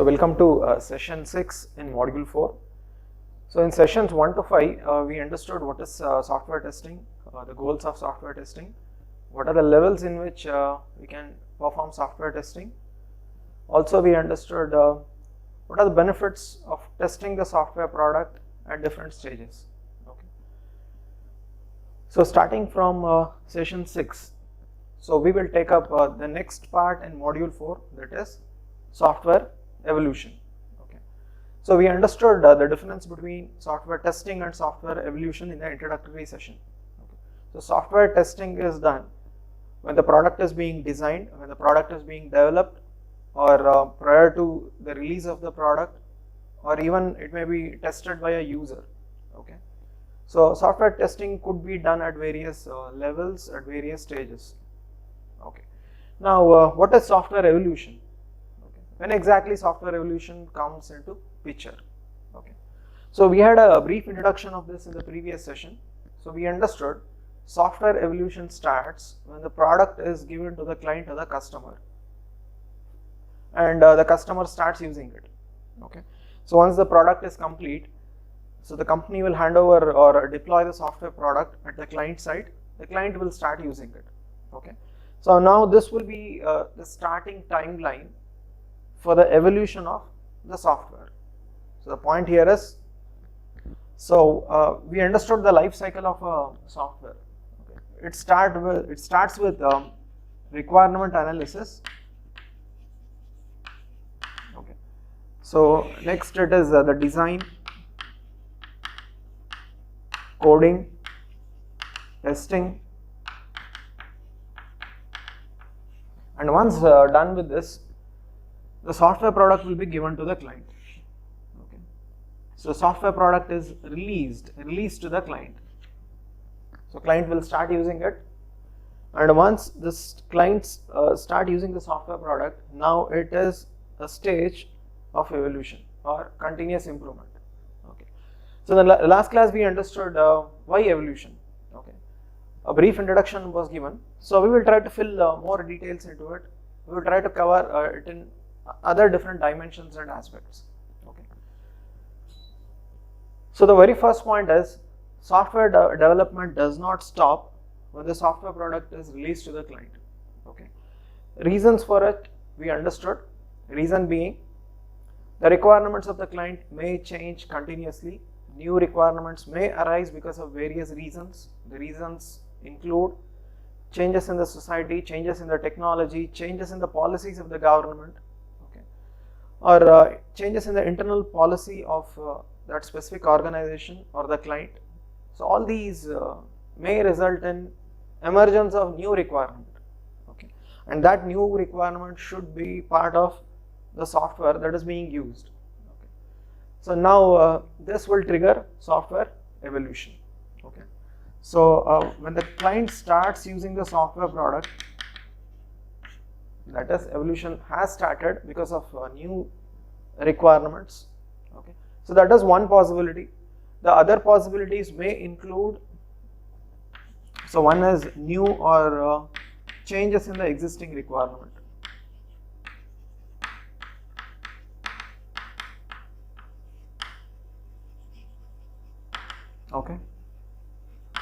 welcome to session 6 in module 4. So in sessions 1 to 5, we understood what is software testing, the goals of software testing, what are the levels in which we can perform software testing. Also we understood what are the benefits of testing the software product at different stages. Okay. So starting from session 6, so we will take up the next part in module 4, that is software evolution. Okay. So we understood the difference between software testing and software evolution in the introductory session. Okay. So software testing is done when the product is being designed, when the product is being developed, or prior to the release of the product, or even it may be tested by a user. Okay. So software testing could be done at various levels, at various stages. Okay. Now what is software evolution? Okay. When exactly software evolution comes into picture? Okay. So we had a brief introduction of this in the previous session. So we understood software evolution starts when the product is given to the client or the customer, and the customer starts using it. Okay. So once the product is complete, so the company will hand over or deploy the software product at the client side. The client will start using it. Okay. So now this will be the starting timeline for the evolution of the software. So the point here is, so we understood the life cycle of a software. Okay. It starts with requirement analysis. Okay. So next it is the design, coding, testing, and once done with this, the software product will be given to the client. Okay. So software product is released to the client. So client will start using it, and once this clients start using the software product, now it is a stage of evolution or continuous improvement. Okay. So the last class we understood why evolution. Okay. A brief introduction was given. So we will try to fill more details into it. We will try to cover it in other different dimensions and aspects. Okay. So the very first point is software development does not stop when the software product is released to the client. Okay. Reasons for it we understood. Reason being, the requirements of the client may change continuously. New requirements may arise because of various reasons. The reasons include changes in the society, changes in the technology, changes in the policies of the government, okay, or changes in the internal policy of that specific organization or the client. So all these may result in emergence of new requirement, okay, and that new requirement should be part of the software that is being used. Okay. So now this will trigger software evolution. Okay. So when the client starts using the software product, that is, evolution has started because of new requirements. Okay. So that is one possibility. The other possibilities may include, so one is new or changes in the existing requirement. Okay.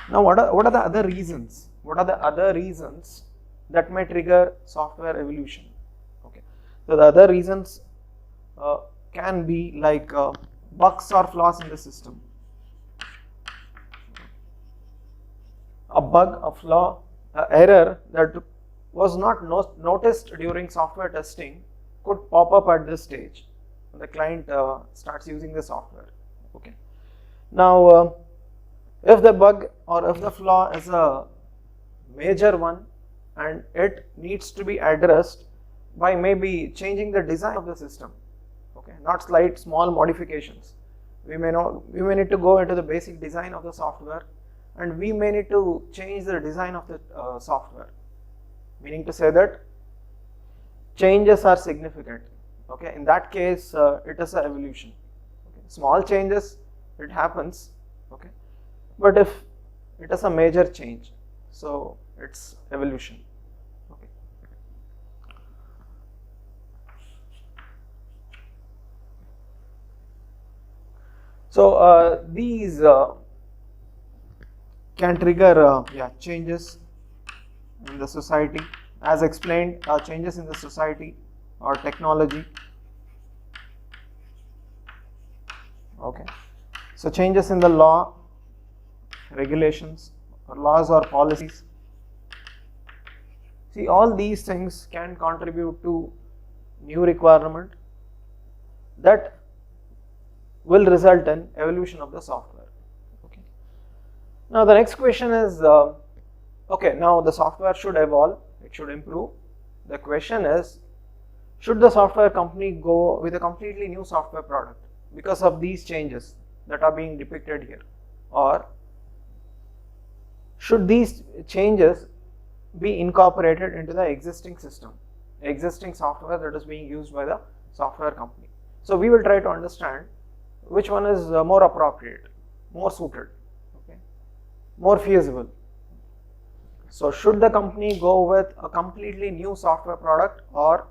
Now what are the other reasons? What are the other reasons that may trigger software evolution? Okay. So the other reasons can be like bugs or flaws in the system. A bug, a flaw, an error that was not noticed during software testing could pop up at this stage when the client starts using the software. Okay. Now if the bug or if the flaw is a major one and it needs to be addressed by maybe changing the design of the system, okay, not slight small modifications. We may need to go into the basic design of the software, and we may need to change the design of the software, meaning to say that changes are significant. Okay, in that case it is an evolution. Okay. Small changes, it happens. Okay. But if it is a major change, so it's evolution. Okay. So these can trigger changes in the society, as explained, changes in the society or technology. Okay, so changes in the law, regulations, or laws or policies. See, all these things can contribute to new requirement that will result in evolution of the software. Okay. Now the next question is, okay, now the software should evolve, it should improve. The question is, should the software company go with a completely new software product because of these changes that are being depicted here, or should these changes be incorporated into the existing system, existing software that is being used by the software company? So we will try to understand which one is more appropriate, more suited, okay, more feasible. So should the company go with a completely new software product, or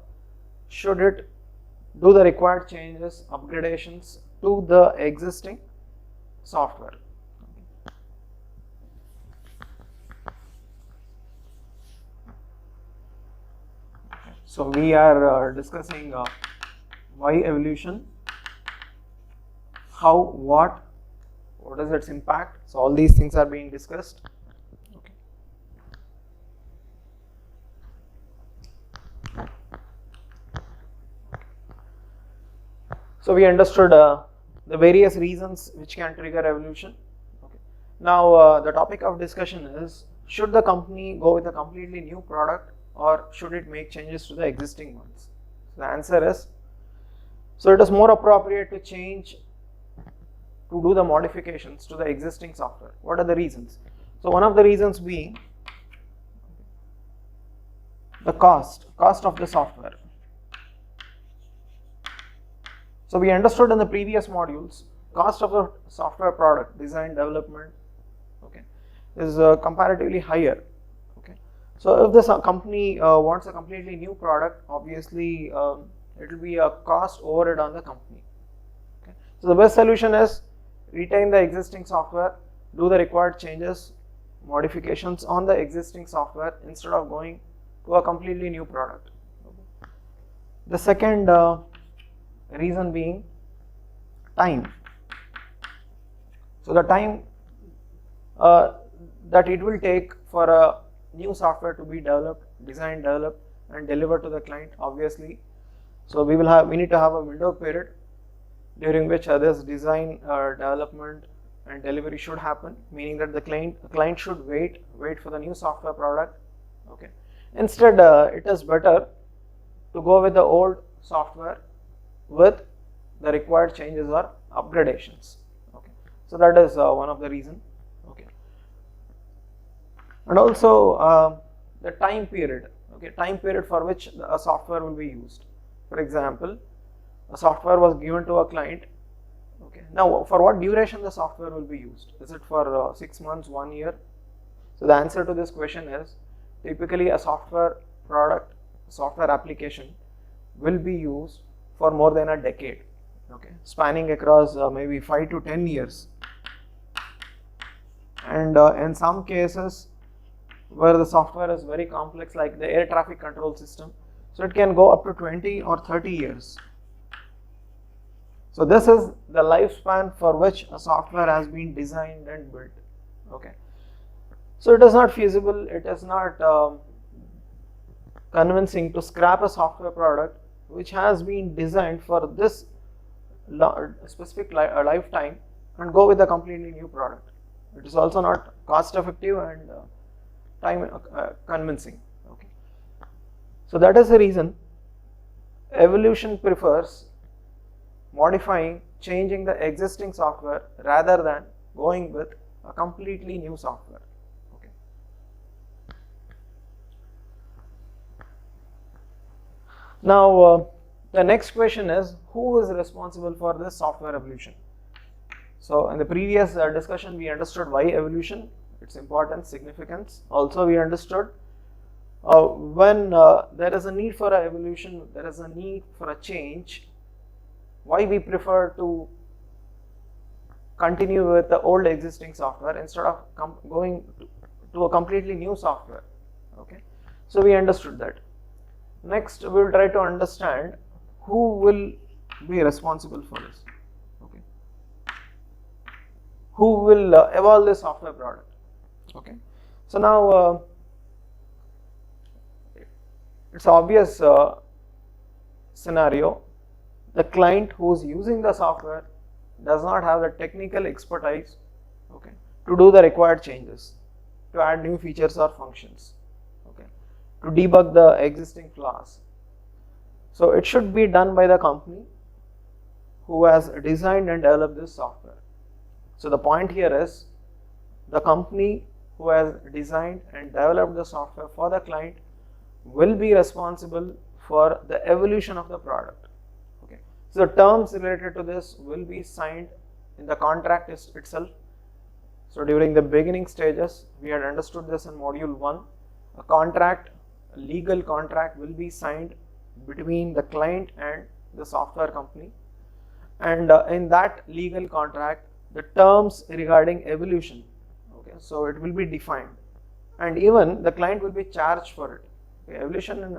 should it do the required changes, upgradations to the existing software? So we are discussing why evolution, how, what is its impact. So all these things are being discussed. Okay. So we understood the various reasons which can trigger evolution. Okay. Now the topic of discussion is, should the company go with a completely new product, or should it make changes to the existing ones? So the answer is, so it is more appropriate to change, to do the modifications to the existing software. What are the reasons? So one of the reasons being the cost of the software. So we understood in the previous modules, cost of the software product, design, development, okay, is comparatively higher. Okay, so if this company wants a completely new product, obviously it will be a cost overhead on the company. Okay, so the best solution is retain the existing software, do the required changes, modifications on the existing software instead of going to a completely new product. Okay. The second reason being time. So the time that it will take for a new software to be developed, designed, developed, and delivered to the client, obviously. So we need to have a window period during which this design, development, and delivery should happen, meaning that the client should wait for the new software product. Okay. Instead, it is better to go with the old software with the required changes or upgradations. Okay, so that is one of the reason. Okay, and also the time period. Okay, time period for which a software will be used. For example, a software was given to a client. Okay, now for what duration the software will be used? Is it for 6 months, 1 year? So the answer to this question is, typically a software product, software application will be used for more than a decade, okay, spanning across maybe 5 to 10 years, and in some cases where the software is very complex, like the air traffic control system, so it can go up to 20 or 30 years. So this is the lifespan for which a software has been designed and built. Okay, so it is not feasible, it is not convincing to scrap a software product which has been designed for this specific lifetime and go with a completely new product. It is also not cost effective and time convincing. Okay, so that is the reason evolution prefers modifying, changing the existing software rather than going with a completely new software. Okay. Now the next question is, who is responsible for this software evolution? So in the previous discussion we understood why evolution, its importance, significance. Also we understood when there is a need for a evolution, there is a need for a change, why we prefer to continue with the old existing software instead of going to a completely new software. Okay, so we understood that. Next, we will try to understand who will be responsible for this. Okay, who will evolve this software product. Okay, so now it's obvious scenario. The client who is using the software does not have the technical expertise, okay, to do the required changes, to add new features or functions, okay, to debug the existing flaws. So it should be done by the company who has designed and developed this software. So the point here is the company who has designed and developed the software for the client will be responsible for the evolution of the product. Okay, so the terms related to this will be signed in the contract itself. So during the beginning stages, we had understood this in module 1. A legal contract will be signed between the client and the software company, and in that legal contract, the terms regarding evolution, okay, so it will be defined, and even the client will be charged for it. Okay, evolution,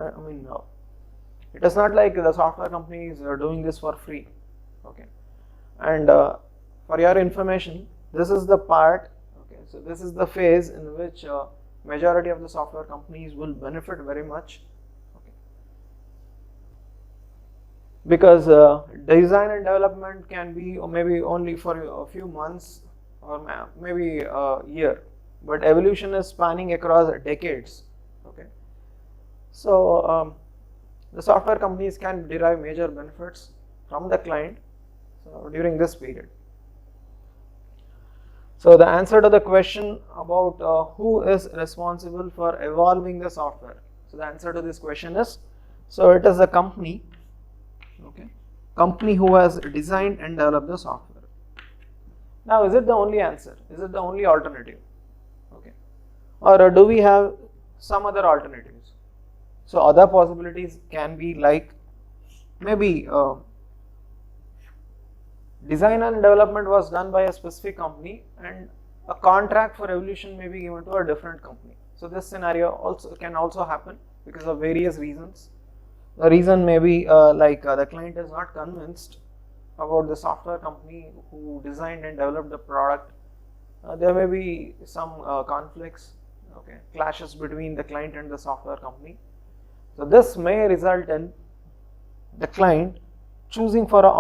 it is not like the software companies are doing this for free. Okay, and for your information, this is the part. Okay, so this is the phase in which majority of the software companies will benefit very much. Okay, because design and development can be maybe only for a few months or maybe a year, but evolution is spanning across decades. Okay, so the software companies can derive major benefits from the client during this period. So the answer to the question about who is responsible for evolving the software. So the answer to this question is, so it is the company, okay, company who has designed and developed the software. Now, is it the only answer? Is it the only alternative? Okay, or do we have some other alternatives? So other possibilities can be like maybe design and development was done by a specific company and a contract for evolution may be given to a different company. So this scenario can also happen because of various reasons. The reason may be the client is not convinced about the software company who designed and developed the product. There may be some conflicts, okay, clashes between the client and the software company. So this may result in the client choosing for an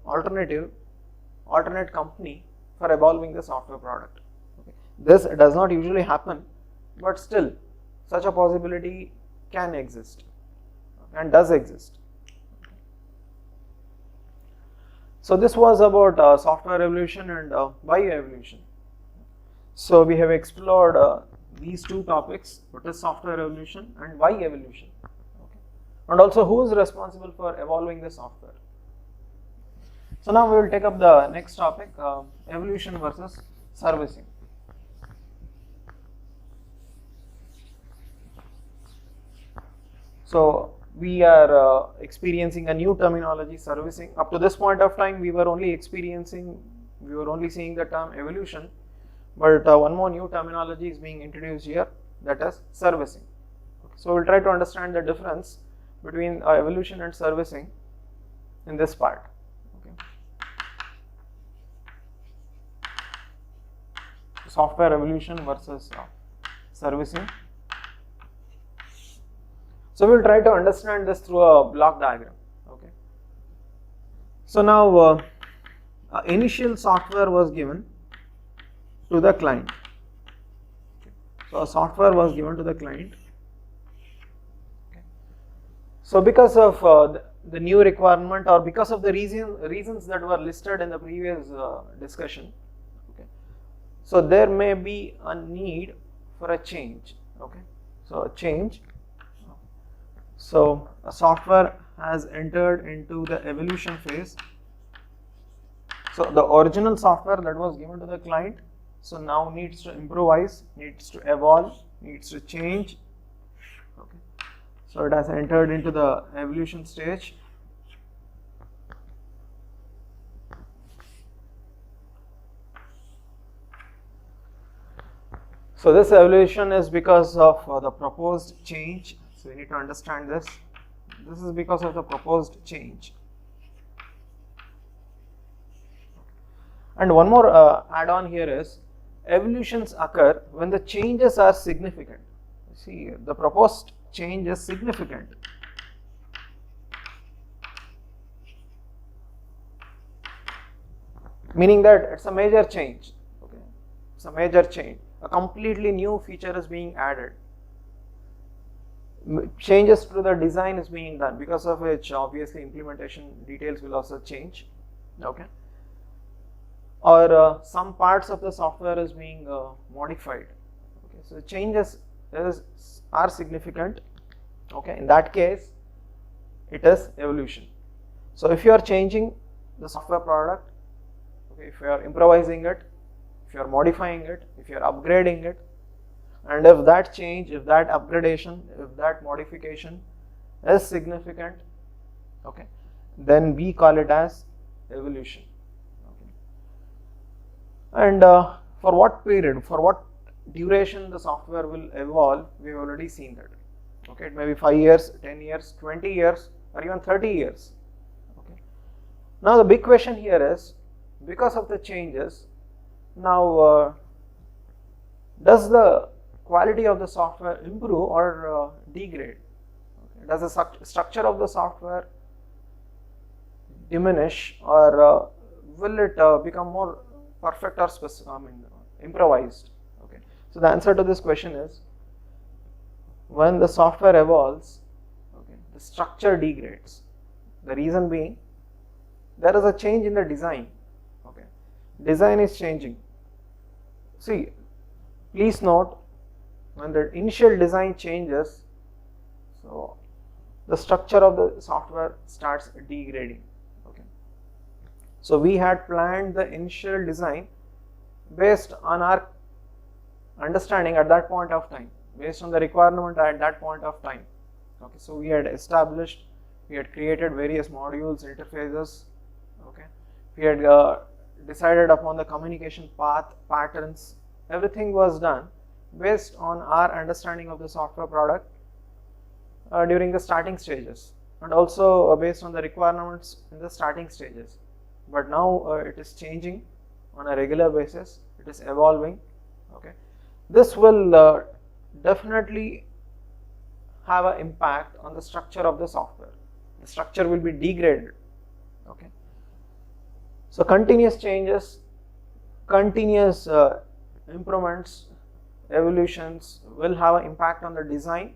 alternate company for evolving the software product. Okay. This does not usually happen, but still such a possibility can exist and does exist. So this was about software evolution and bioevolution. So we have explored these two topics, what is software evolution and why evolution, okay, and also who is responsible for evolving the software. So now we will take up the next topic, evolution versus servicing. So we are experiencing a new terminology, servicing. Up to this point of time, we were only seeing the term evolution. But one more new terminology is being introduced here, that is servicing. Okay. So we'll try to understand the difference between evolution and servicing in this part. Okay. Software evolution versus servicing. So we'll try to understand this through a block diagram. Okay. So now initial software was given to the client. So a software was given to the client. Okay. So because of the new requirement or because of the reasons that were listed in the previous discussion, okay, so there may be a need for a change. Okay, so a change. So a software has entered into the evolution phase. So the original software that was given to the client, so now needs to improvise, needs to evolve, needs to change. Okay. So it has entered into the evolution stage. So this evolution is because of the proposed change. So we need to understand this. This is because of the proposed change. And one more add-on here is evolutions occur when the changes are significant. See, the proposed change is significant. Meaning that it's a major change. Okay, it's a major change. A completely new feature is being added. Changes to the design is being done, because of which obviously implementation details will also change. Okay, or some parts of the software is being modified. Okay, so the changes are significant. Okay, in that case it is evolution. So if you are changing the software product, okay, if you are improvising it, if you are modifying it, if you are upgrading it, and if that change, if that upgradation, if that modification is significant, okay, then we call it as evolution. Okay. And for what period, for what duration the software will evolve, we have already seen that. Okay, it may be 5 years, 10 years, 20 years, or even 30 years. Okay. Now the big question here is, because of the changes, now does the quality of the software improve or degrade? Okay. Does the structure of the software diminish, or will it become more perfect or improvised? Okay. So the answer to this question is, when the software evolves, okay, the structure degrades. The reason being, there is a change in the design. Okay, design is changing. See, please note, when the initial design changes, so the structure of the software starts degrading. Okay, so we had planned the initial design based on our understanding at that point of time, based on the requirement at that point of time. Okay, so we had established, we had created various modules, interfaces. Okay, we had decided upon the communication path, patterns. Everything was done based on our understanding of the software product during the starting stages, and also based on the requirements in the starting stages. But now it is changing on a regular basis, it is evolving. Okay, this will definitely have an impact on the structure of the software. The structure will be degraded. Okay, so continuous changes, continuous improvements, evolutions will have an impact on the design,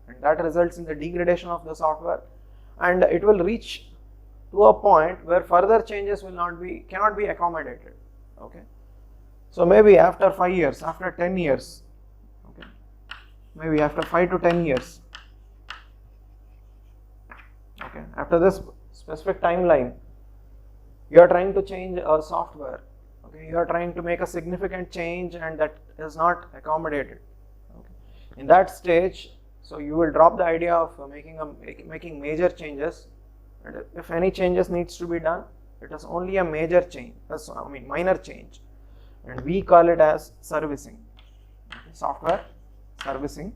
and that results in the degradation of the software, and it will reach to a point where further changes cannot be accommodated. Okay, so maybe after 5 years, after 10 years, okay, maybe after 5 to 10 years, okay, after this specific timeline, you are trying to change a software. Okay, you are trying to make a significant change, and that is not accommodated. Okay. In that stage, so you will drop the idea of making major changes, and if any changes needs to be done, it is only a major change, minor change, and we call it as servicing. Okay, software servicing.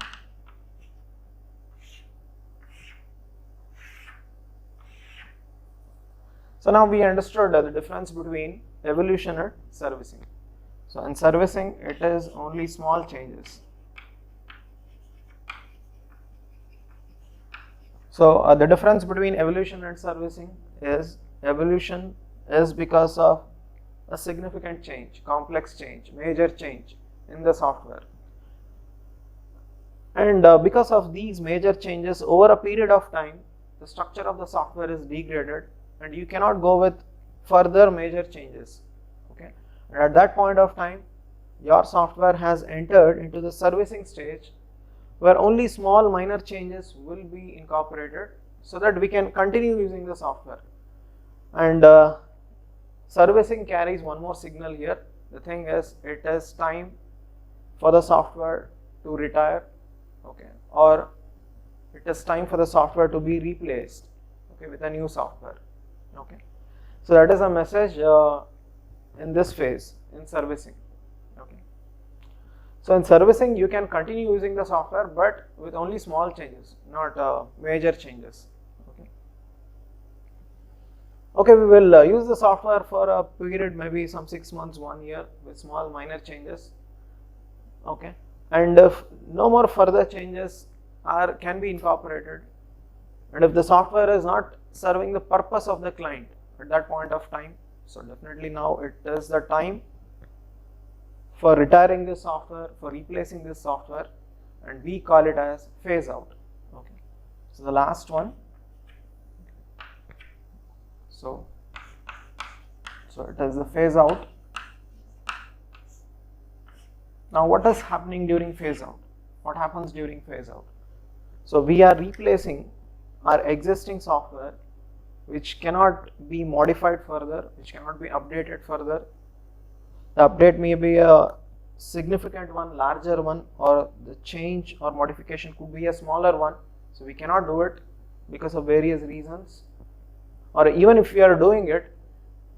So now we understood the difference between evolution and servicing. So in servicing, it is only small changes. So the difference between evolution and servicing is, evolution is because of a significant change, complex change, major change in the software, and because of these major changes over a period of time, the structure of the software is degraded, and you cannot go with further major changes. Okay, and at that point of time, your software has entered into the servicing stage, where only small minor changes will be incorporated so that we can continue using the software. And servicing carries one more signal here. The thing is, it is time for the software to retire, okay, or it is time for the software to be replaced, okay, with a new software. Okay, so that is a message in this phase, in servicing. Okay, So in servicing, you can continue using the software, but with only small changes, not major changes. Okay, we will use the software for a period, maybe some 6 months, 1 year, with small minor changes. Okay, and if no more further changes can be incorporated, and if the software is not serving the purpose of the client at that point of time, so definitely now it is the time for retiring this software, for replacing this software, and we call it as phase out. Okay, so the last one. So it is the phase out. Now what is happening during phase out? What happens during phase out? So we are replacing our existing software, which cannot be modified further, which cannot be updated further. The update may be a significant one, larger one, or the change or modification could be a smaller one. So we cannot do it because of various reasons. Or even if we are doing it,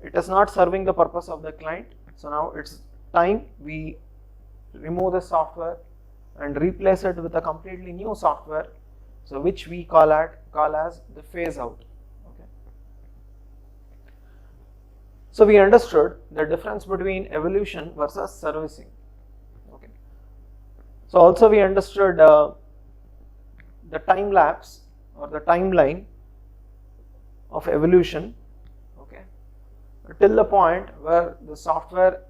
it is not serving the purpose of the client. So now it's time we remove the software and replace it with a completely new software, so which we call as the phase out. Okay. So we understood the difference between evolution versus servicing. Okay. So also we understood the time lapse or the timeline of evolution, okay, till the point where the software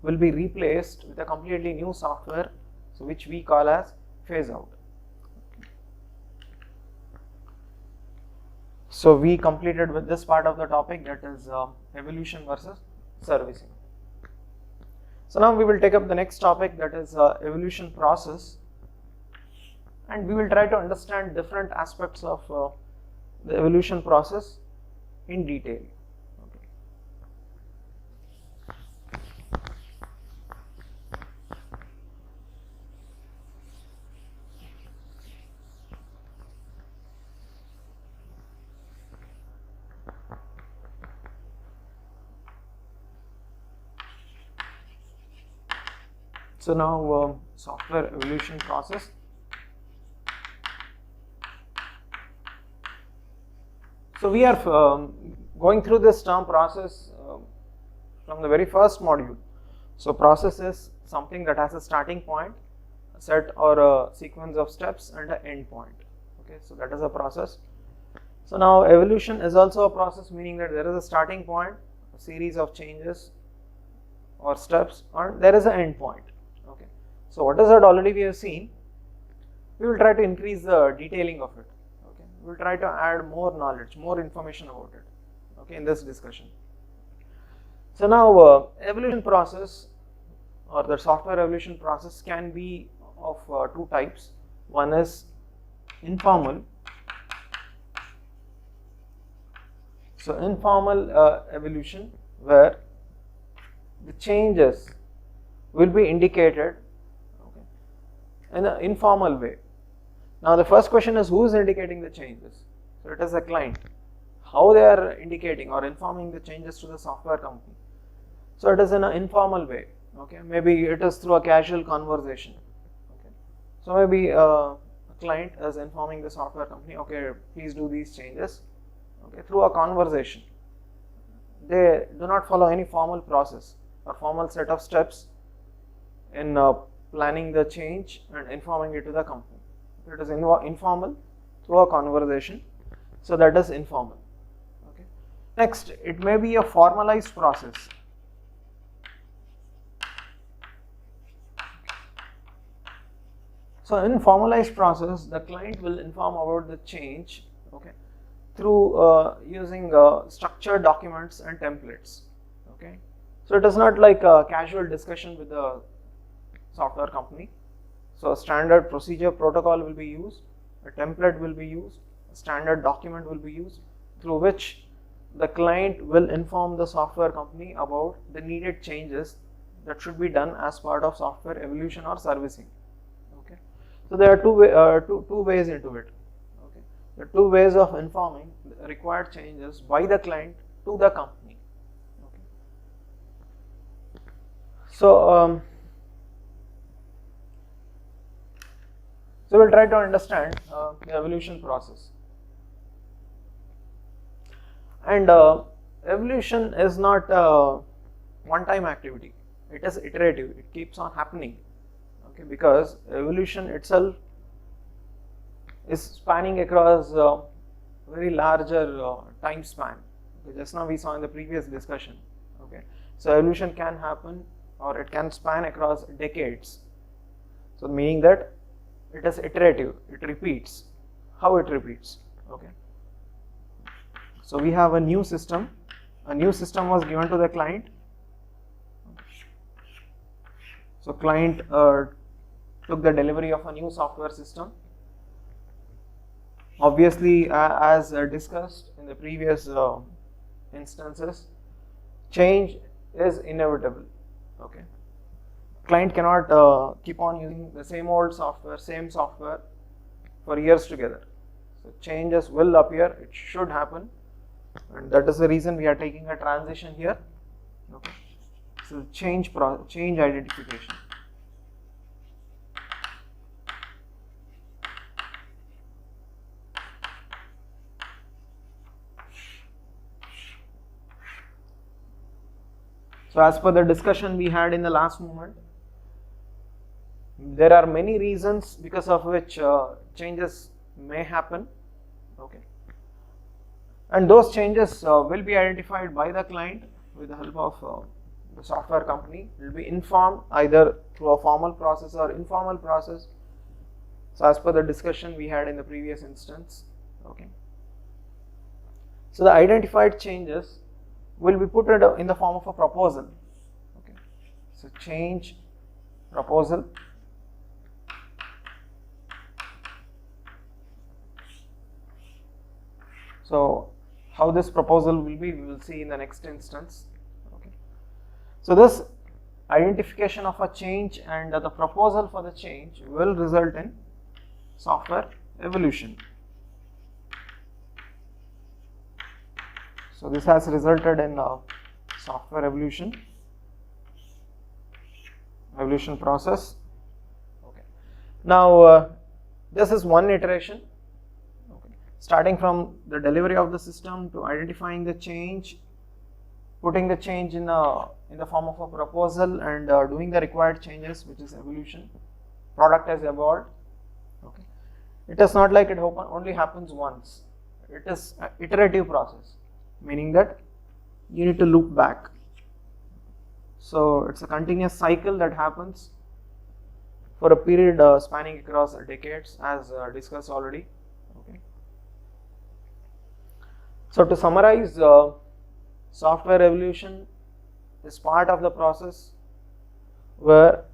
will be replaced with a completely new software, so which we call as phase out. So we completed with this part of the topic, that is evolution versus servicing. So now we will take up the next topic, that is evolution process, and we will try to understand different aspects of the evolution process in detail. Okay. So now software evolution process. So we are going through this term process from the very first module. So process is something that has a starting point, a set or a sequence of steps, and an end point. Okay, so that is a process. So now evolution is also a process, meaning that there is a starting point, a series of changes or steps, and there is an end point. Okay, so what is that already we have seen? We will try to increase the detailing of it. We will try to add more knowledge, more information about it, okay, in this discussion. So now evolution process or the software evolution process can be of two types. One is informal. So informal evolution, where the changes will be indicated, okay, in an informal way. Now the first question is, who is indicating the changes? So it is a client. How they are indicating or informing the changes to the software company? So it is in an informal way. Okay, maybe it is through a casual conversation. Okay, so maybe a client is informing the software company, okay, please do these changes. Okay, through a conversation. They do not follow any formal process or formal set of steps in planning the change and informing it to the company. It is informal through a conversation, so that is informal. Okay. Next, it may be a formalized process. So in formalized process, the client will inform about the change, okay, through using structured documents and templates. Okay, so it is not like a casual discussion with the software company. So a standard procedure protocol will be used, a template will be used, a standard document will be used, through which the client will inform the software company about the needed changes that should be done as part of software evolution or servicing. Okay, so there are two ways into it. Okay, there are two ways of informing the required changes by the client to the company. Okay, so So we'll try to understand the evolution process. And evolution is not a one-time activity. It is iterative. It keeps on happening. Okay, because evolution itself is spanning across very larger time span. Okay, just now we saw in the previous discussion. Okay, so evolution can happen or it can span across decades. So meaning that it is iterative. It repeats. How it repeats? Okay. So we have a new system. A new system was given to the client. So client took the delivery of a new software system. Obviously, as discussed in the previous instances, change is inevitable. Okay, client cannot keep on using the same old software, same software for years together. So changes will appear. It should happen, and that is the reason we are taking a transition here. Okay, so change identification. So as per the discussion we had in the last moment, there are many reasons because of which changes may happen. Okay, and those changes will be identified by the client with the help of the software company. It will be informed either through a formal process or informal process. So as per the discussion we had in the previous instance. Okay, so the identified changes will be put in the form of a proposal. Okay, so change proposal. So how this proposal will be, we will see in the next instance. Okay, so this identification of a change and the proposal for the change will result in software evolution. So this has resulted in software evolution process. Okay. Now this is one iteration. Okay. Starting from the delivery of the system to identifying the change, putting the change in the form of a proposal, and doing the required changes, which is evolution. Product has evolved. Okay. It is not like it only happens once. It is an iterative process, meaning that you need to loop back. So it's a continuous cycle that happens for a period spanning across decades, as discussed already. Okay. So to summarize, software evolution is part of the process where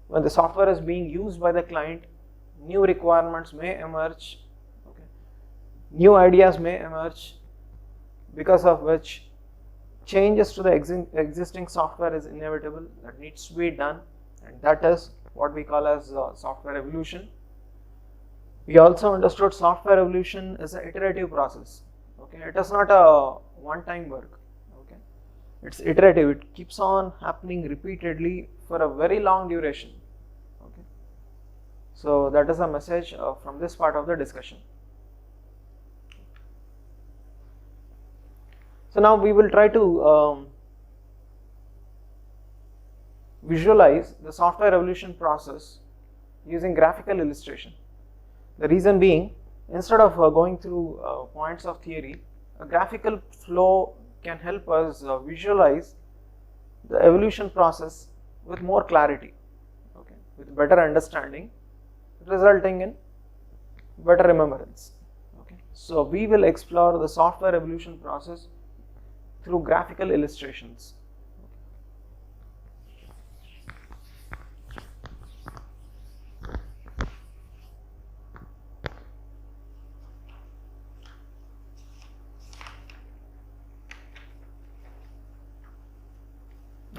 when the software is being used by the client, new requirements may emerge. Okay. New ideas may emerge, because of which changes to the existing software is inevitable, that needs to be done, and that is what we call as software evolution. We also understood software evolution is an iterative process. Okay, it is not a one-time work. Okay, it's iterative. It keeps on happening repeatedly for a very long duration. Okay, so that is a message from this part of the discussion. So now we will try to visualize the software evolution process using graphical illustration. The reason being, instead of going through points of theory, a graphical flow can help us visualize the evolution process with more clarity, okay, with better understanding, resulting in better remembrance. Okay, so we will explore the software evolution process through graphical illustrations.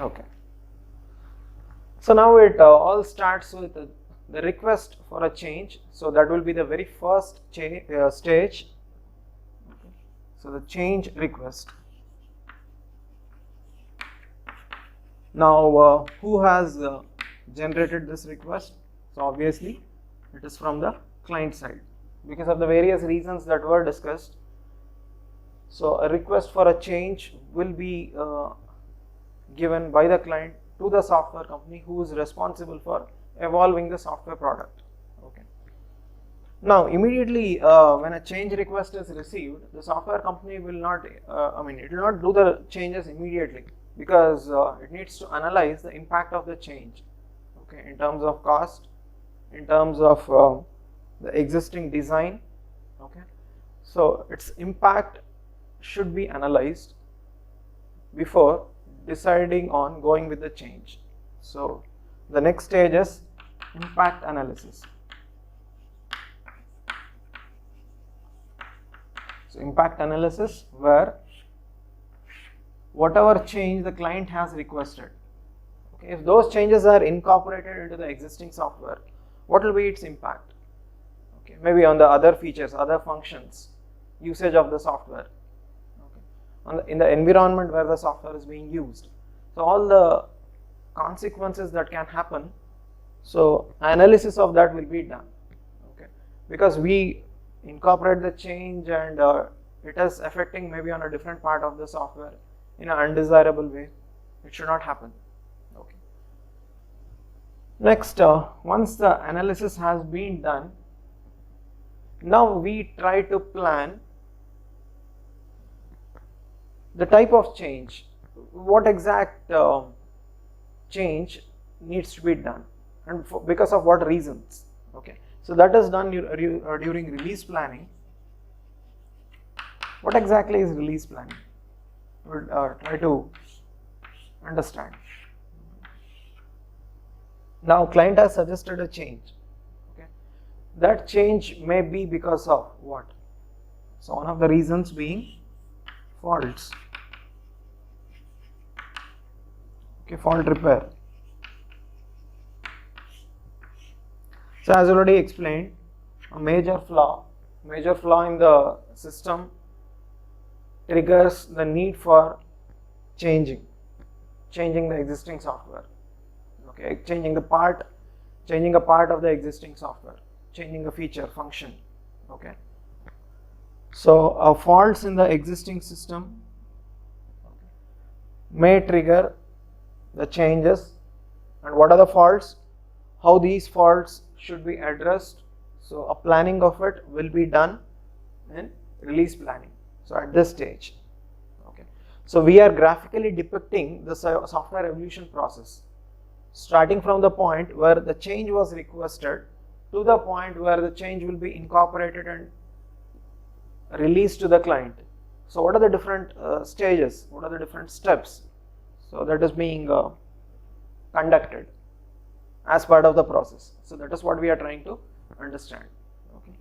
Okay, so now it all starts with the request for a change. So that will be the very first stage. Okay. So the change request. Now who has generated this request? So obviously It is from the client side because of the various reasons that were discussed. So a request for a change will be given by the client to the software company who is responsible for evolving the software product. Okay. Now immediately when a change request is received, the software company will not, it will not do the changes immediately because it needs to analyze the impact of the change, okay, in terms of cost, in terms of the existing design, okay. So its impact should be analyzed before deciding on going with the change. So the next stage is impact analysis. So impact analysis, where whatever change the client has requested, okay, if those changes are incorporated into the existing software, what will be its impact? Okay, maybe on the other features, other functions, usage of the software, okay, in the environment where the software is being used. So all the consequences that can happen, so analysis of that will be done, okay, because we incorporate the change and it is affecting maybe on a different part of the software in an undesirable way. It should not happen. Okay. Next, once the analysis has been done, now we try to plan the type of change, what exact change needs to be done, and because of what reasons. Okay, so that is done during release planning. What exactly is release planning? We'll try to understand. Now client has suggested a change, okay, that change may be because of what? So one of the reasons being faults, okay, fault repair. So as already explained, a major flaw in the system triggers the need for changing the existing software, okay, changing a part of the existing software, changing a feature, function, okay. So faults in the existing system may trigger the changes. And what are the faults? How these faults should be addressed? So a planning of it will be done in release planning. So at this stage, okay. So we are graphically depicting the software evolution process, starting from the point where the change was requested to the point where the change will be incorporated and released to the client. So what are the different stages? What are the different steps? So that is being conducted as part of the process. So that is what we are trying to understand. Okay.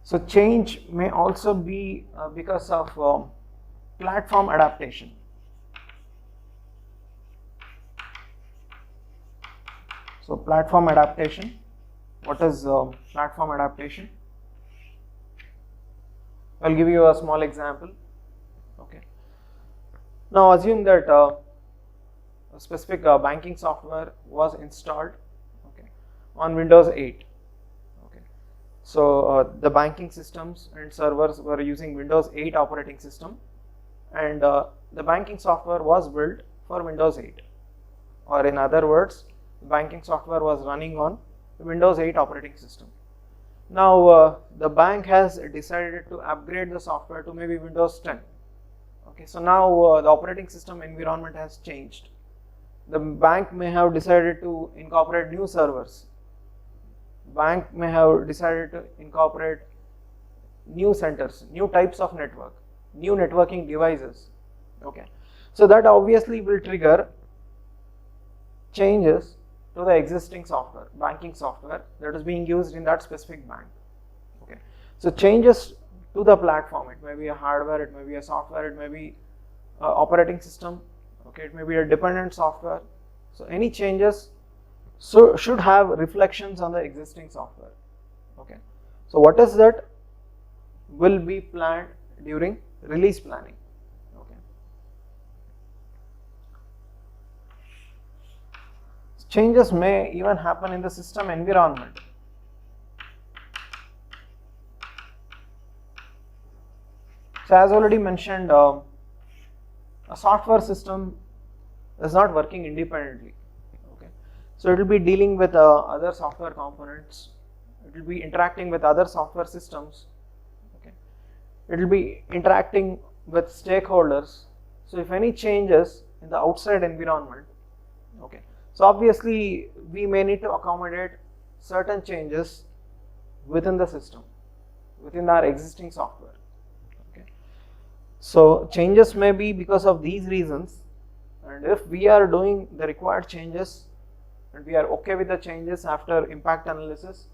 So change may also be because of platform adaptation. So platform adaptation. What is platform adaptation? I'll give you a small example. Okay. Now assume that a specific banking software was installed, okay, on Windows 8. Okay. So the banking systems and servers were using Windows 8 operating system, and the banking software was built for Windows 8, or in other words, the banking software was running on Windows 8 operating system. Now the bank has decided to upgrade the software to maybe Windows 10. Okay, so now the operating system environment has changed. The bank may have decided to incorporate new servers. Bank may have decided to incorporate new centers, new types of network, new networking devices. Okay, so that obviously will trigger changes to the existing software, banking software that is being used in that specific bank. Okay, so changes to the platform, it may be a hardware, it may be a software, it may be operating system, okay, it may be a dependent software. So any changes should have reflections on the existing software. Okay, so what is that will be planned during release planning. Okay, Changes may even happen in the system environment. So as already mentioned, a software system is not working independently. Okay, so it will be dealing with other software components. It will be interacting with other software systems. Okay, it will be interacting with stakeholders. So if any changes in the outside environment, okay, so obviously we may need to accommodate certain changes within the system, within our existing software. Okay, so changes may be because of these reasons, and if we are doing the required changes and we are okay with the changes after impact analysis,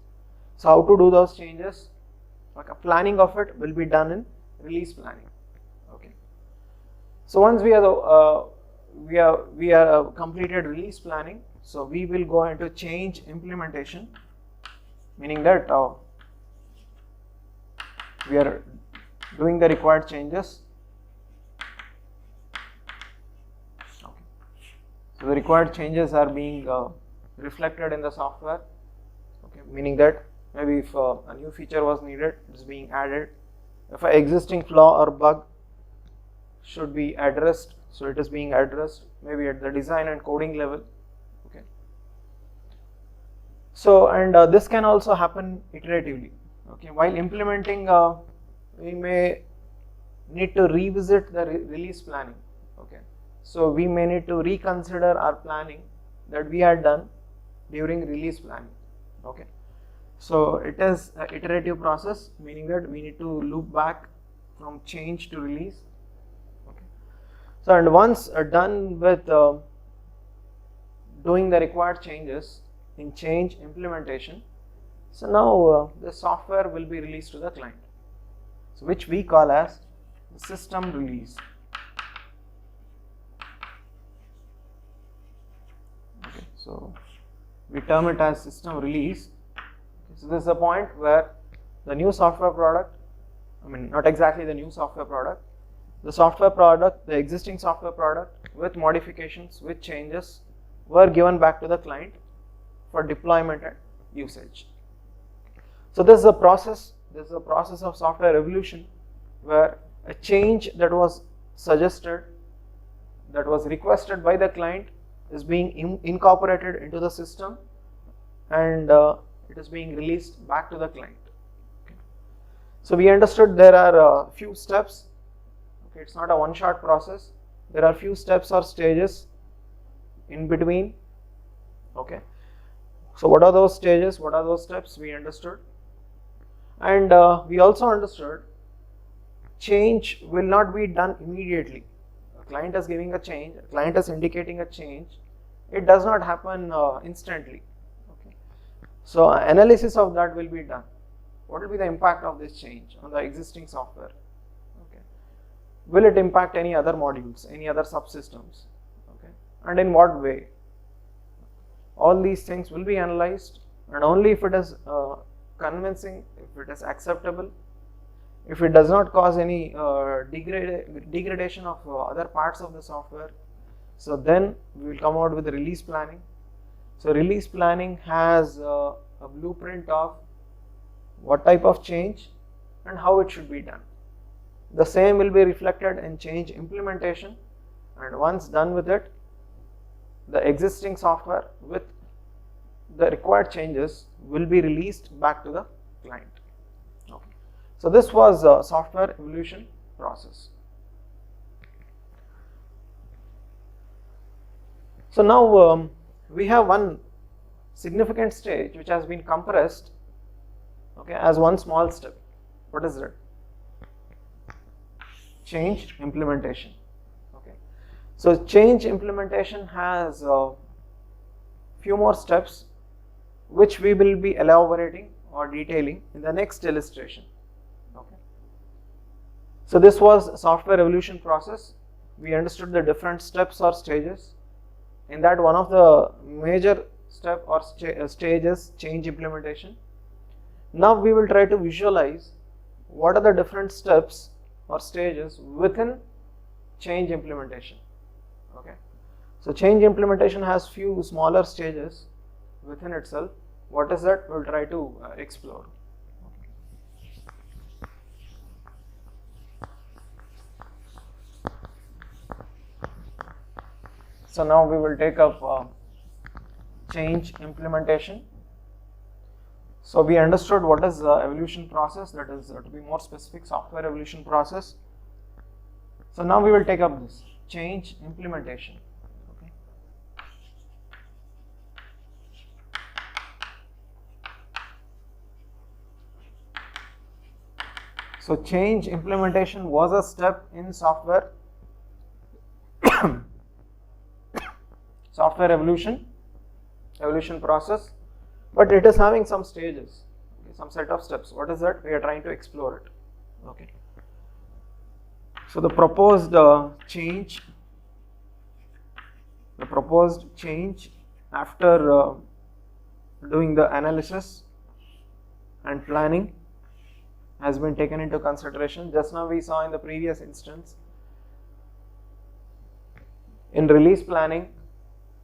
so how to do those changes? Like a planning of it will be done in release planning. Okay, so once we are completed release planning, so we will go into change implementation, meaning that we are doing the required changes. Okay, so the required changes are being reflected in the software. Okay, meaning that maybe if a new feature was needed, it is being added. If an existing flaw or bug should be addressed, so it is being addressed, maybe at the design and coding level. Okay, so and this can also happen iteratively. Okay, while implementing, we may need to revisit the release planning. Okay, so we may need to reconsider our planning that we had done during release planning. Okay, so it is an iterative process, meaning that we need to loop back from change to release. Okay, so and once done with doing the required changes in change implementation, so now the software will be released to the client, so which we call as the system release. Okay, so we term it as system release. So this is a point where the new software product, I mean not exactly the new software product, the software product, the existing software product with modifications, with changes were given back to the client for deployment and usage. So this is a process, of software evolution where a change that was suggested, that was requested by the client is being incorporated into the system, and it is being released back to the client. Okay. So we understood there are a few steps. Okay, it's not a one-shot process. There are few steps or stages in between. Okay, so what are those stages? What are those steps? We understood, and we also understood change will not be done immediately. A client is giving a change. A client is indicating a change. It does not happen instantly. So analysis of that will be done. What will be the impact of this change on the existing software? Okay. Will it impact any other modules, any other subsystems? Okay. And in what way? All these things will be analyzed, and only if it is convincing, if it is acceptable, if it does not cause any degradation of other parts of the software, so then we will come out with release planning. So release planning has a blueprint of what type of change and how it should be done. The same will be reflected in change implementation, and once done with it, the existing software with the required changes will be released back to the client. Okay. So this was a software evolution process. So now we have one significant stage which has been compressed, okay, as one small step. What is it? Change implementation. Okay, so change implementation has few more steps which we will be elaborating or detailing in the next illustration. Okay, so this was software evolution process. We understood the different steps or stages. In that, one of the major step or stages change implementation. Now we will try to visualize what are the different steps or stages within change implementation. Okay, So change implementation has few smaller stages within itself. What is that? We'll try to explore. So now we will take up change implementation. So we understood what is the evolution process, that is to be more specific, software evolution process. So now we will take up this change implementation. Okay. So change implementation was a step in software evolution process, but it is having some stages, okay, some set of steps. What is that? We are trying to explore it. Okay. So the proposed change after doing the analysis and planning has been taken into consideration. Just now we saw in the previous instance, in release planning,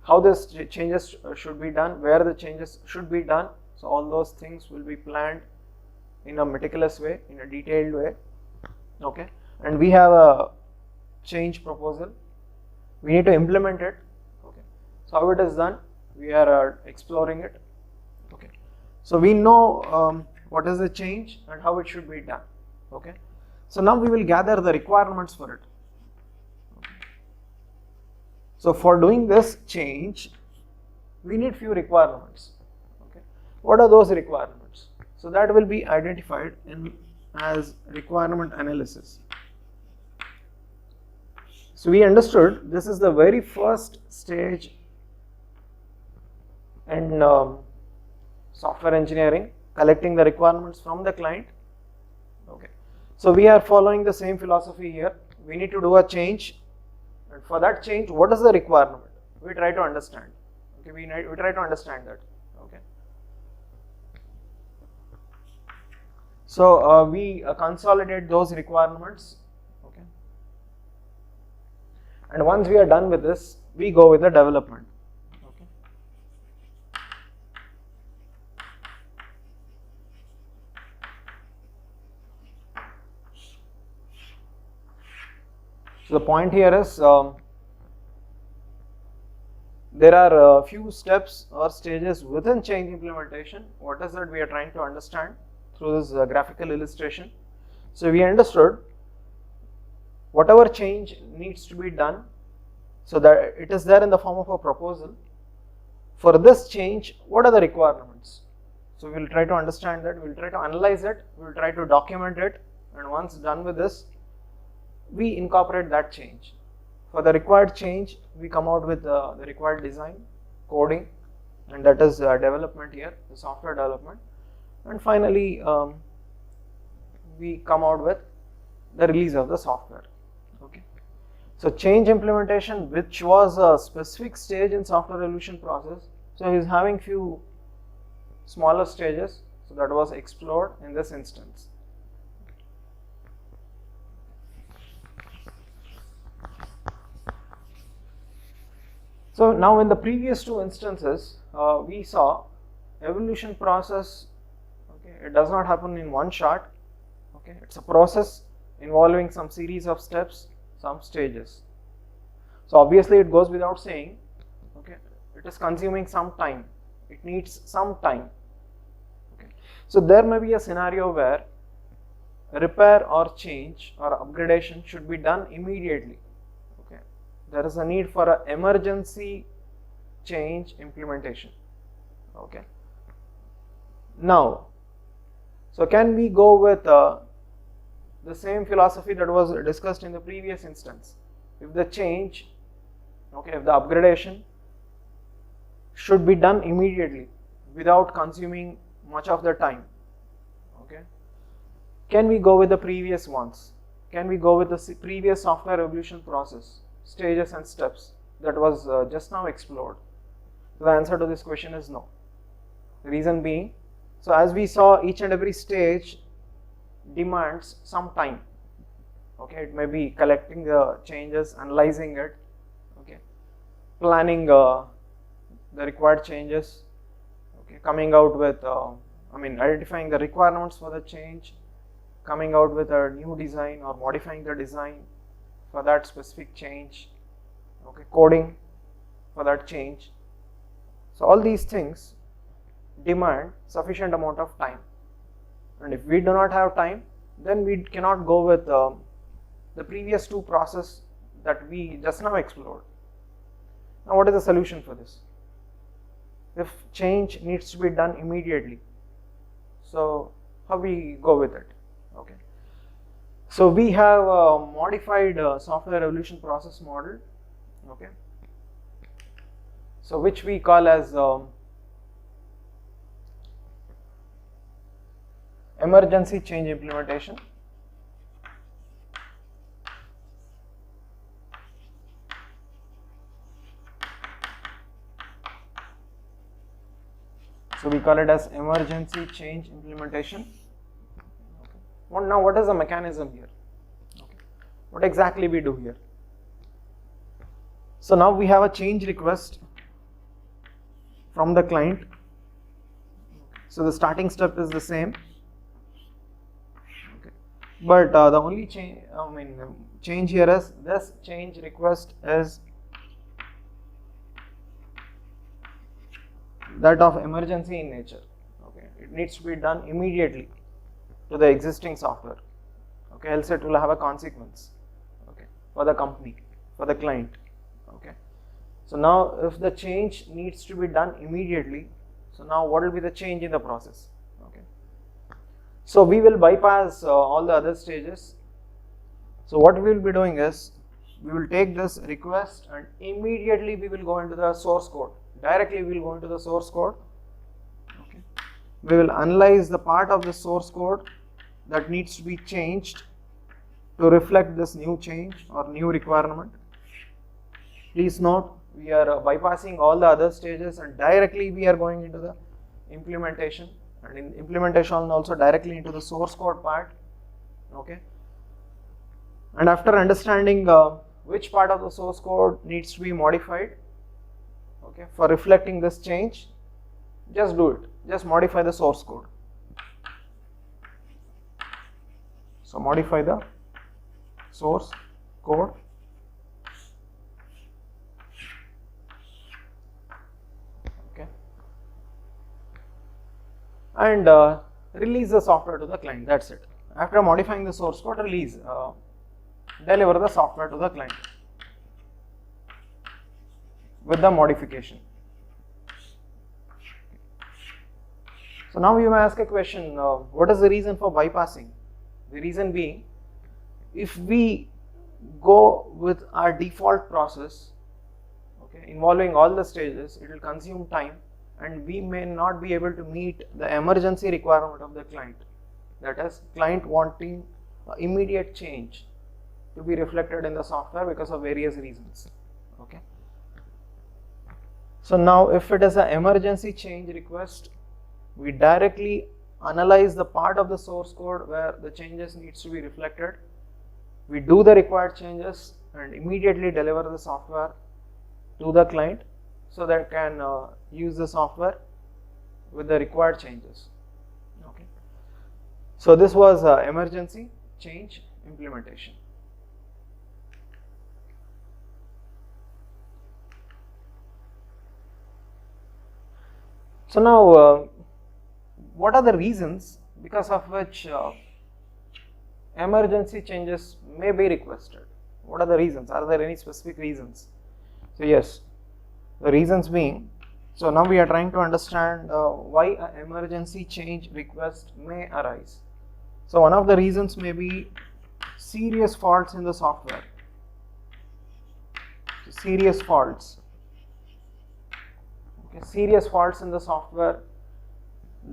how this changes should be done, where the changes should be done. So all those things will be planned in a meticulous way, in a detailed way. Okay. And we have a change proposal. We need to implement it. Okay. So how it is done, we are exploring it. Okay. So we know what is the change and how it should be done. Okay. So now we will gather the requirements for it. Okay. So for doing this change, we need few requirements. Okay. What are those requirements? So that will be identified as requirement analysis. So we understood this is the very first stage in software engineering, collecting the requirements from the client. Okay. So we are following the same philosophy here. We need to do a change, and for that change, what is the requirement? We try to understand. Okay. We try to understand that. Okay. So we consolidate those requirements. And once we are done with this, we go with the development. Okay. So the point here is there are a few steps or stages within change implementation. What is that we are trying to understand through this graphical illustration? So we understood whatever change needs to be done, so that it is there in the form of a proposal. For this change, what are the requirements? So we will try to understand that, we will try to analyze it, we will try to document it, and once done with this, we incorporate that change. For the required change, we come out with the required design, coding, and that is development here, the software development. And finally, we come out with the release of the software. Okay. So change implementation, which was a specific stage in software evolution process, so he is having few smaller stages, so that was explored in this instance. So now in the previous two instances, we saw evolution process. Okay, it does not happen in one shot. Okay, it's a process involving some series of steps, some stages. So obviously it goes without saying, okay, it is consuming some time. It needs some time. Okay. So there may be a scenario where repair or change or upgradation should be done immediately. Okay. There is a need for an emergency change implementation. Okay. Now, so can we go with the same philosophy that was discussed in the previous instance? If the change, okay, if the upgradation should be done immediately without consuming much of the time, okay, can we go with the previous ones? Can we go with the previous software evolution process, stages and steps that was just now explored? So the answer to this question is no. The reason being, so as we saw, each and every stage demands some time. Okay, it may be collecting the changes, analyzing it, okay, planning the required changes, okay, coming out with identifying the requirements for the change, coming out with a new design or modifying the design for that specific change, okay, coding for that change. So all these things demand sufficient amount of time, and if we do not have time, then we cannot go with the previous two processes that we just now explored. Now what is the solution for this? If change needs to be done immediately, so how we go with it? Okay, so we have a modified software evolution process model, okay, so which we call as emergency change implementation. So we call it as emergency change implementation. Okay. Well, now what is the mechanism here? Okay. What exactly we do here? So now we have a change request from the client. So the starting step is the same. Okay. But the only change here is this change request is that of emergency in nature. Okay, it needs to be done immediately to the existing software. Okay, else it will have a consequence. Okay, for the company, for the client. Okay, so now if the change needs to be done immediately, so now what will be the change in the process? Okay, so we will bypass all the other stages. So what we will be doing is we will take this request and immediately we will go into the source code. Directly we will go into the source code. Okay. We will analyze the part of the source code that needs to be changed to reflect this new change or new requirement. Please note, we are bypassing all the other stages and directly we are going into the implementation, and in implementation also directly into the source code part. Okay. And after understanding which part of the source code needs to be modified, okay, for reflecting this change, just do it. Just modify the source code. So modify the source code. Okay. And release the software to the client. That's it. After modifying the source code, release, deliver the software to the client with the modification. So now you may ask a question, what is the reason for bypassing? The reason being, if we go with our default process, okay, involving all the stages, it will consume time and we may not be able to meet the emergency requirement of the client. That is, client wanting immediate change to be reflected in the software because of various reasons. Okay. So now if it is an emergency change request, we directly analyze the part of the source code where the changes needs to be reflected. We do the required changes and immediately deliver the software to the client so that can use the software with the required changes. Okay. So this was emergency change implementation. So now, what are the reasons because of which emergency changes may be requested? What are the reasons? Are there any specific reasons? So yes, the reasons being, so now we are trying to understand why an emergency change request may arise. So one of the reasons may be serious faults in the software. So serious faults. Serious faults in the software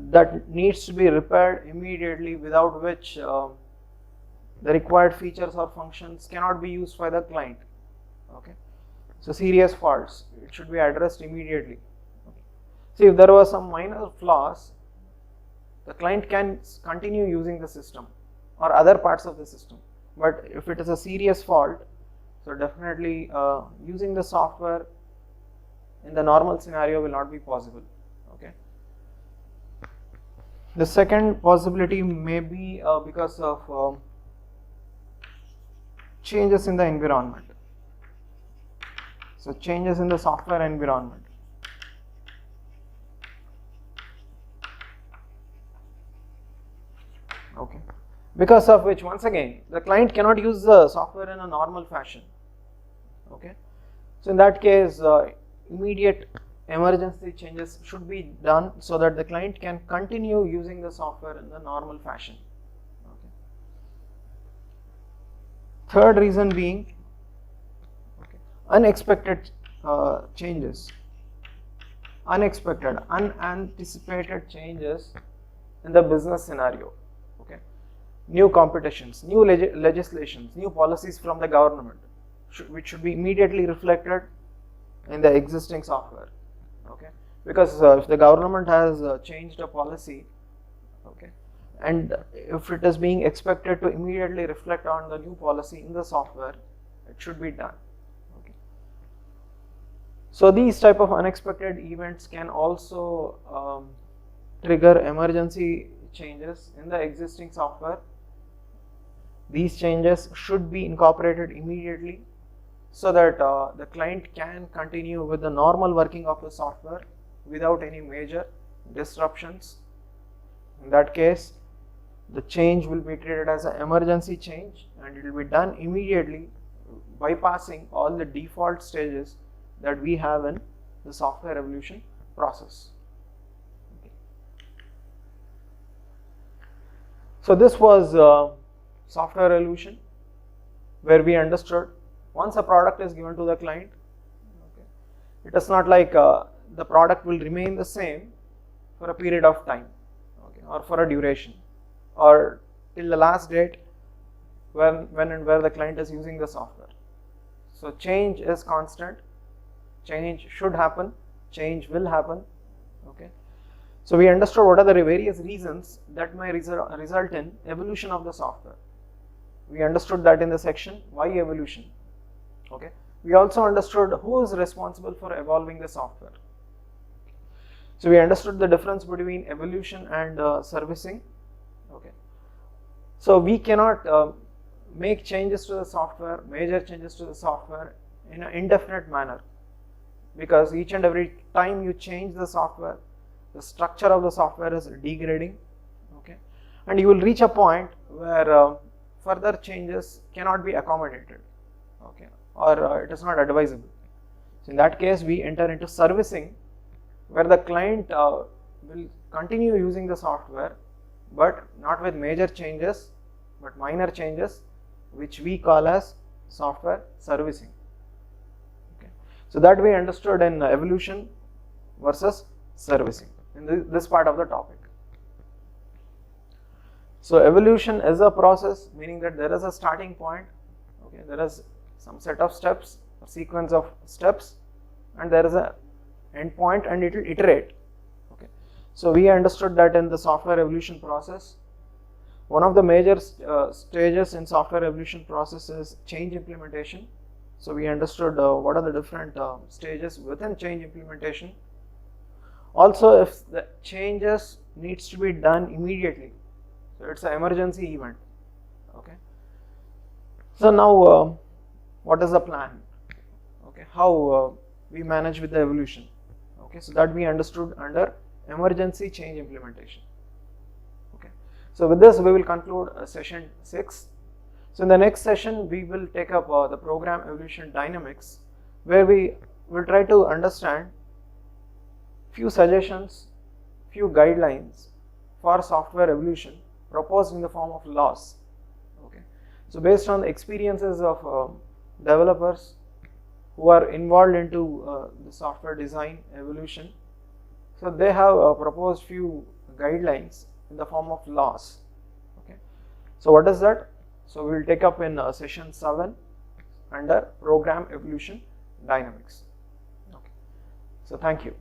that needs to be repaired immediately, without which the required features or functions cannot be used by the client. Okay, so serious faults, it should be addressed immediately. Okay. See, if there were some minor flaws, the client can continue using the system or other parts of the system. But if it is a serious fault, so definitely using the software in the normal scenario will not be possible. Okay. The second possibility may be because of changes in the environment. So changes in the software environment. Okay. Because of which, once again, the client cannot use the software in a normal fashion. Okay. So in that case, immediate emergency changes should be done so that the client can continue using the software in the normal fashion. Okay. Third reason being, okay, unexpected changes, unanticipated changes in the business scenario. Okay. New competitions, new legislations, new policies from the government, which should be immediately reflected in the existing software. Okay, because if the government has changed a policy, okay, and if it is being expected to immediately reflect on the new policy in the software, it should be done. Okay. So these type of unexpected events can also trigger emergency changes in the existing software. These changes should be incorporated immediately so that the client can continue with the normal working of the software without any major disruptions. In that case, the change will be treated as an emergency change and it will be done immediately, bypassing all the default stages that we have in the software evolution process. Okay. So this was software evolution, where we understood once a product is given to the client, okay, it is not like the product will remain the same for a period of time, okay, or for a duration, or till the last date when and where the client is using the software. So change is constant, change should happen, change will happen. Okay. So we understood what are the various reasons that may result in evolution of the software. We understood that in the section why evolution. Okay. We also understood who is responsible for evolving the software. So we understood the difference between evolution and servicing. Okay. So we cannot make changes to the software, major changes to the software in an indefinite manner, because each and every time you change the software, the structure of the software is degrading. Okay. And you will reach a point where further changes cannot be accommodated. Okay. Or it is not advisable. So in that case, we enter into servicing, where the client will continue using the software, but not with major changes, but minor changes, which we call as software servicing. Okay. So that we understood in evolution versus servicing in this part of the topic. So evolution is a process, meaning that there is a starting point. Okay. There is some set of steps, a sequence of steps, and there is a end point, and it will iterate. Okay. So we understood that in the software evolution process, one of the major stages in software evolution process is change implementation. So we understood what are the different stages within change implementation. Also, if the changes needs to be done immediately, so it's an emergency event. Okay. So now, what is the plan? Okay, how we manage with the evolution? Okay, so that we understood under emergency change implementation. Okay, so with this we will conclude session 6. So in the next session we will take up the program evolution dynamics, where we will try to understand few suggestions, few guidelines for software evolution proposed in the form of laws. Okay, so based on the experiences of developers who are involved into the software design evolution, so they have proposed few guidelines in the form of laws. Okay, so what is that? So we will take up in session 7 under program evolution dynamics. Okay, so thank you.